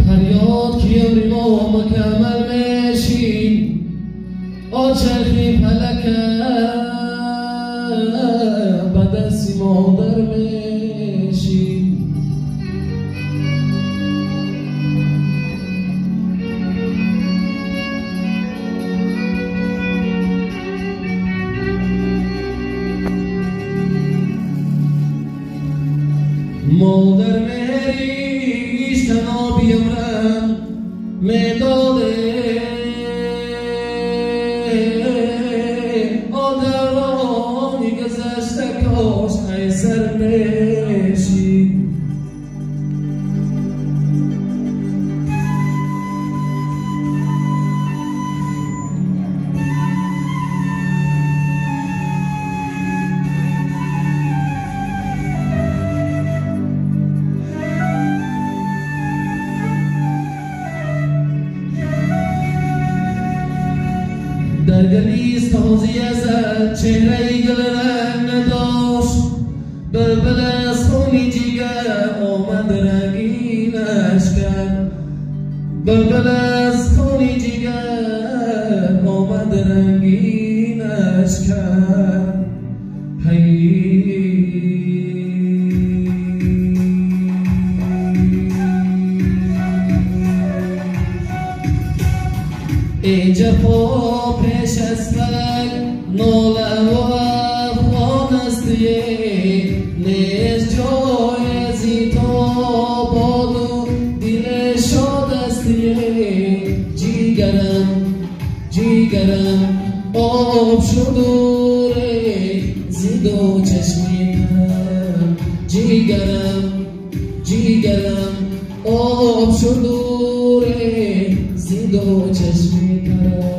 فریاد که امری ما مکمل میشیم آچرخی فلکه به دستی مادر میشیم مادر میریش تنها بیامرم میداده آدرانی گذشته کاش ای سر میشی در گلیس تازیه زد چهره گل رنگ نداشت بلبل از خونی جیگر آمد رنگینش کرد بلبل از خونی جیگر آمد رنگینش کرد ای جفا پیش از فلک ناله و افغان استیه نیست جای زیتا باد و دل شاد استیه جیگرم آب شد و زید و چشمی ترم جیگرم آب شد و زید و چشمی ترم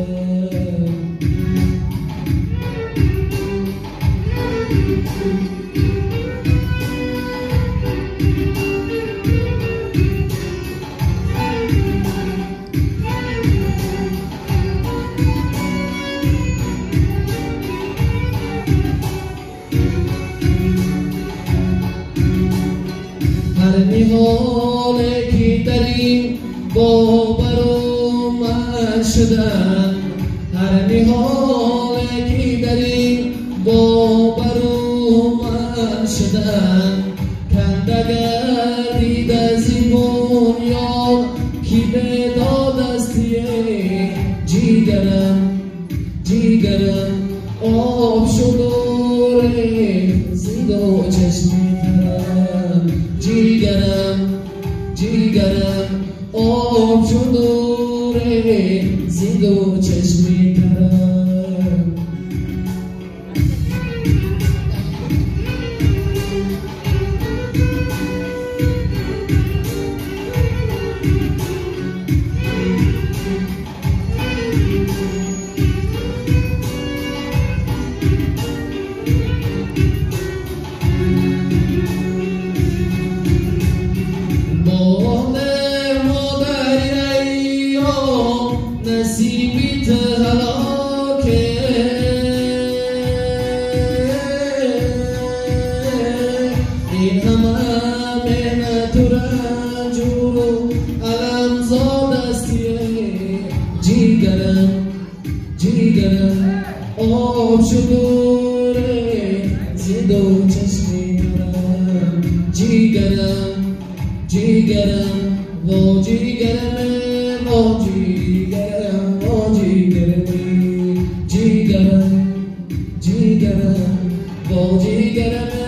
هر نهاله که داریم باور و من شدن هر نهاله که داریم باور و من شدن کنده گردید از این بنیاد که به داد استیه جیگرم آب شد و زید و چشمی ترم جیگرم آب شد و زید و چشمی ترم نصیبیت هلاکه این همه مهنت و رنج و علم زاد استیه جیگرم آب شد و زید و چشمی ترم جیگرم و جیگرم و جیگرم